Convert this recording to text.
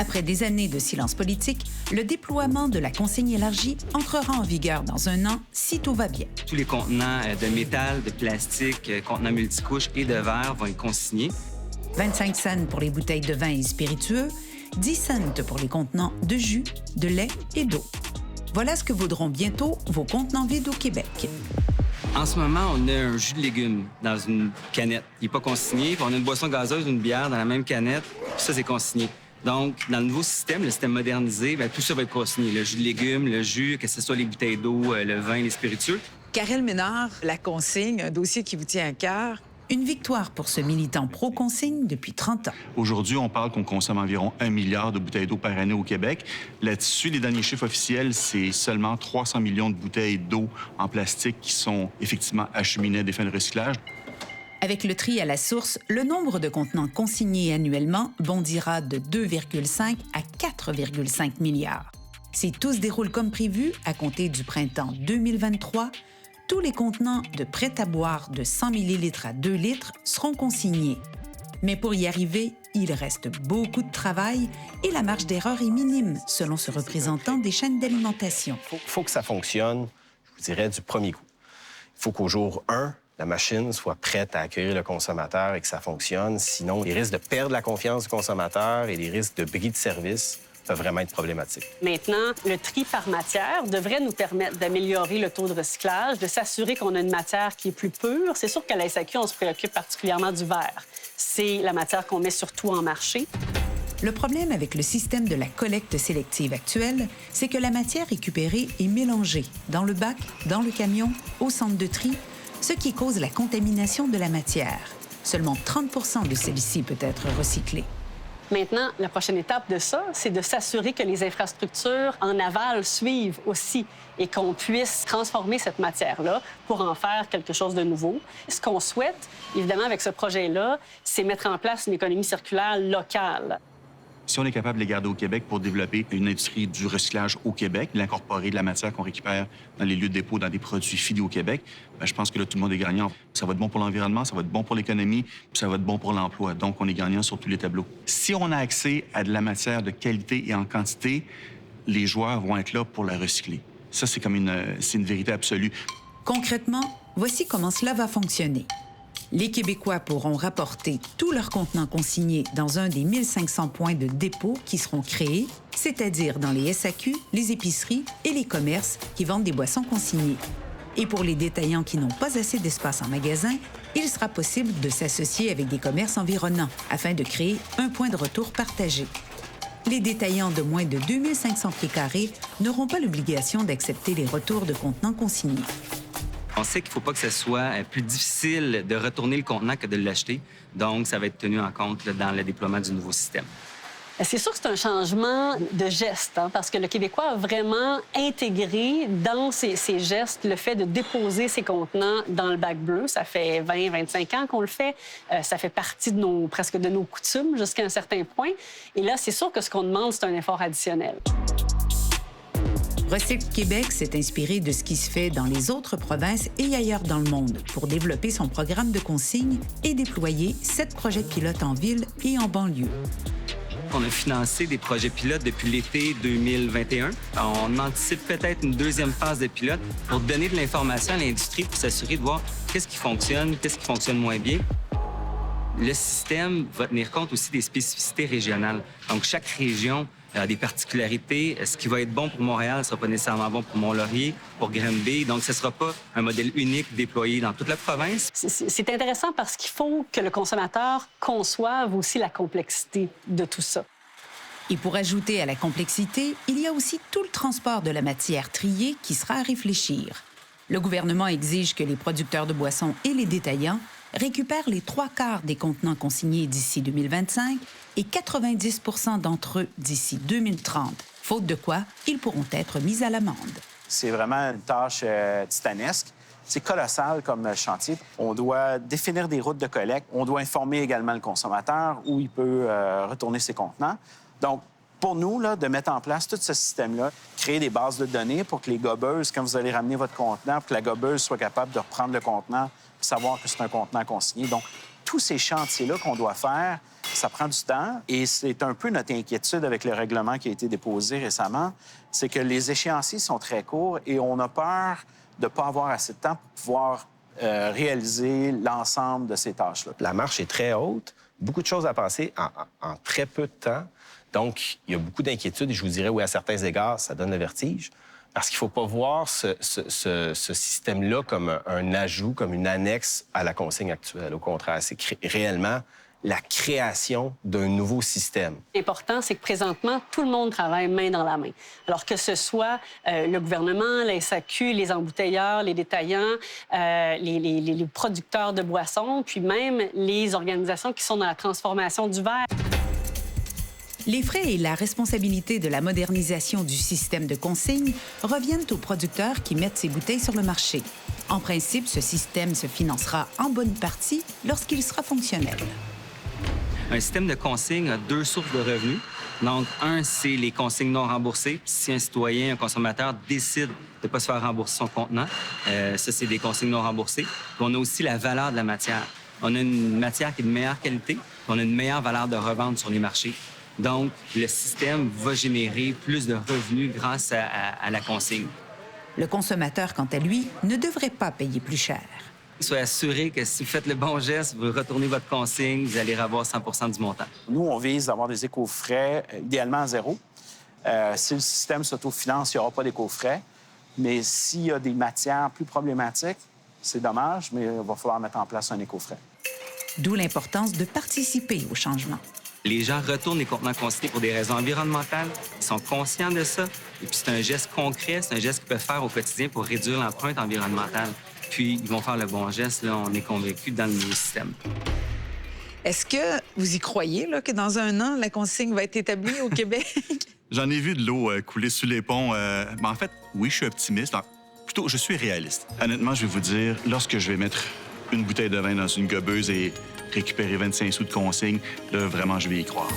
Après des années de silence politique, le déploiement de la consigne élargie entrera en vigueur dans un an si tout va bien. Tous les contenants de métal, de plastique, contenants multicouches et de verre vont être consignés. 25 cents pour les bouteilles de vin et spiritueux, 10 cents pour les contenants de jus, de lait et d'eau. Voilà ce que vaudront bientôt vos contenants vides au Québec. En ce moment, on a un jus de légumes dans une canette. Il n'est pas consigné. Puis on a une boisson gazeuse, une bière dans la même canette. Puis ça, c'est consigné. Donc, dans le nouveau système, le système modernisé, bien, tout ça va être consigné. Le jus de légumes, le jus, que ce soit les bouteilles d'eau, le vin, les spiritueux. Karel Ménard, la consigne, un dossier qui vous tient à cœur. Une victoire pour ce militant pro-consigne depuis 30 ans. Aujourd'hui, on parle qu'on consomme environ 1 milliard de bouteilles d'eau par année au Québec. Là-dessus, les derniers chiffres officiels, c'est seulement 300 millions de bouteilles d'eau en plastique qui sont effectivement acheminées à des fins de recyclage. Avec le tri à la source, le nombre de contenants consignés annuellement bondira de 2,5 à 4,5 milliards. Si tout se déroule comme prévu, à compter du printemps 2023, tous les contenants de prêt-à-boire de 100 ml à 2 litres seront consignés. Mais pour y arriver, il reste beaucoup de travail et la marge d'erreur est minime, selon ce représentant des chaînes d'alimentation. Il faut que ça fonctionne, je vous dirais, du premier coup. Il faut qu'au jour 1, la machine soit prête à accueillir le consommateur et que ça fonctionne. Sinon, les risques de perdre la confiance du consommateur et les risques de bris de service peuvent vraiment être problématiques. Maintenant, le tri par matière devrait nous permettre d'améliorer le taux de recyclage, de s'assurer qu'on a une matière qui est plus pure. C'est sûr qu'à la SAQ, on se préoccupe particulièrement du verre. C'est la matière qu'on met surtout en marché. Le problème avec le système de la collecte sélective actuelle, c'est que la matière récupérée est mélangée dans le bac, dans le camion, au centre de tri, ce qui cause la contamination de la matière. Seulement 30 de celle-ci peut être recyclée. Maintenant, la prochaine étape de ça, c'est de s'assurer que les infrastructures en aval suivent aussi et qu'on puisse transformer cette matière-là pour en faire quelque chose de nouveau. Ce qu'on souhaite, évidemment, avec ce projet-là, c'est mettre en place une économie circulaire locale. Si on est capable de les garder au Québec pour développer une industrie du recyclage au Québec, l'incorporer de la matière qu'on récupère dans les lieux de dépôt, dans des produits finis au Québec, bien, je pense que là, tout le monde est gagnant. Ça va être bon pour l'environnement, ça va être bon pour l'économie, puis ça va être bon pour l'emploi. Donc, on est gagnant sur tous les tableaux. Si on a accès à de la matière de qualité et en quantité, les joueurs vont être là pour la recycler. Ça, c'est comme une vérité absolue. Concrètement, voici comment cela va fonctionner. Les Québécois pourront rapporter tous leurs contenants consignés dans un des 1500 points de dépôt qui seront créés, c'est-à-dire dans les SAQ, les épiceries et les commerces qui vendent des boissons consignées. Et pour les détaillants qui n'ont pas assez d'espace en magasin, il sera possible de s'associer avec des commerces environnants afin de créer un point de retour partagé. Les détaillants de moins de 2500 pieds carrés n'auront pas l'obligation d'accepter les retours de contenants consignés. On sait qu'il ne faut pas que ce soit plus difficile de retourner le contenant que de l'acheter. Donc, ça va être tenu en compte là, dans le déploiement du nouveau système. C'est sûr que c'est un changement de geste, hein, parce que le Québécois a vraiment intégré dans ses gestes le fait de déposer ses contenants dans le bac bleu. Ça fait 20-25 ans qu'on le fait. Ça fait partie de presque de nos coutumes jusqu'à un certain point. Et là, c'est sûr que ce qu'on demande, c'est un effort additionnel. Recycle Québec s'est inspiré de ce qui se fait dans les autres provinces et ailleurs dans le monde pour développer son programme de consigne et déployer 7 projets pilotes en ville et en banlieue. On a financé des projets pilotes depuis l'été 2021. On anticipe peut-être une deuxième phase de pilote pour donner de l'information à l'industrie pour s'assurer de voir qu'est-ce qui fonctionne moins bien. Le système va tenir compte aussi des spécificités régionales. Donc, chaque région a des particularités. Ce qui va être bon pour Montréal ne sera pas nécessairement bon pour Mont-Laurier, pour Granby. Donc, ce ne sera pas un modèle unique déployé dans toute la province. C'est intéressant parce qu'il faut que le consommateur conçoive aussi la complexité de tout ça. Et pour ajouter à la complexité, il y a aussi tout le transport de la matière triée qui sera à réfléchir. Le gouvernement exige que les producteurs de boissons et les détaillants récupèrent les 3/4 des contenants consignés d'ici 2025 et 90 % d'entre eux d'ici 2030, faute de quoi ils pourront être mis à l'amende. C'est vraiment une tâche titanesque. C'est colossal comme chantier. On doit définir des routes de collecte. On doit informer également le consommateur où il peut retourner ses contenants. Donc, pour nous, là, de mettre en place tout ce système-là, créer des bases de données pour que les gobeuses, quand vous allez ramener votre contenant, pour que la gobeuse soit capable de reprendre le contenant et savoir que c'est un contenant consigné. Donc, tous ces chantiers-là qu'on doit faire, ça prend du temps et c'est un peu notre inquiétude avec le règlement qui a été déposé récemment, c'est que les échéanciers sont très courts et on a peur de ne pas avoir assez de temps pour pouvoir réaliser l'ensemble de ces tâches-là. La marche est très haute, beaucoup de choses à penser en très peu de temps. Donc, il y a beaucoup d'inquiétudes et je vous dirais, oui, à certains égards, ça donne le vertige. Parce qu'il ne faut pas voir ce système-là comme un ajout, comme une annexe à la consigne actuelle. Au contraire, c'est réellement la création d'un nouveau système. L'important, c'est que présentement, tout le monde travaille main dans la main. Alors que ce soit le gouvernement, la SAQ, les embouteilleurs, les détaillants, les producteurs de boissons, puis même les organisations qui sont dans la transformation du verre. Les frais et la responsabilité de la modernisation du système de consigne reviennent aux producteurs qui mettent ces bouteilles sur le marché. En principe, ce système se financera en bonne partie lorsqu'il sera fonctionnel. Un système de consigne a deux sources de revenus. Donc, un, c'est les consignes non remboursées. Si un citoyen, un consommateur décide de ne pas se faire rembourser son contenant, ça, c'est des consignes non remboursées. Puis on a aussi la valeur de la matière. On a une matière qui est de meilleure qualité, puis on a une meilleure valeur de revente sur les marchés. Donc, le système va générer plus de revenus grâce à la consigne. Le consommateur, quant à lui, ne devrait pas payer plus cher. Soyez assuré que si vous faites le bon geste, vous retournez votre consigne, vous allez avoir 100 du montant. Nous, on vise d'avoir des éco-frais, idéalement à zéro. Si le système s'autofinance, il n'y aura pas d'éco-frais. Mais s'il y a des matières plus problématiques, c'est dommage, mais il va falloir mettre en place un éco-frais. D'où l'importance de participer au changement. Les gens retournent les contenants consignés pour des raisons environnementales. Ils sont conscients de ça. Et puis, c'est un geste concret, c'est un geste qu'ils peuvent faire au quotidien pour réduire l'empreinte environnementale. Puis, ils vont faire le bon geste, là, on est convaincus, dans le nouveau système. Est-ce que vous y croyez là, que dans un an, la consigne va être établie au Québec? J'en ai vu de l'eau couler sous les ponts. Mais en fait, oui, je suis optimiste. Plutôt, je suis réaliste. Honnêtement, je vais vous dire, lorsque je vais mettre une bouteille de vin dans une gobeuse et récupérer 25 sous de consigne, là, vraiment, je vais y croire.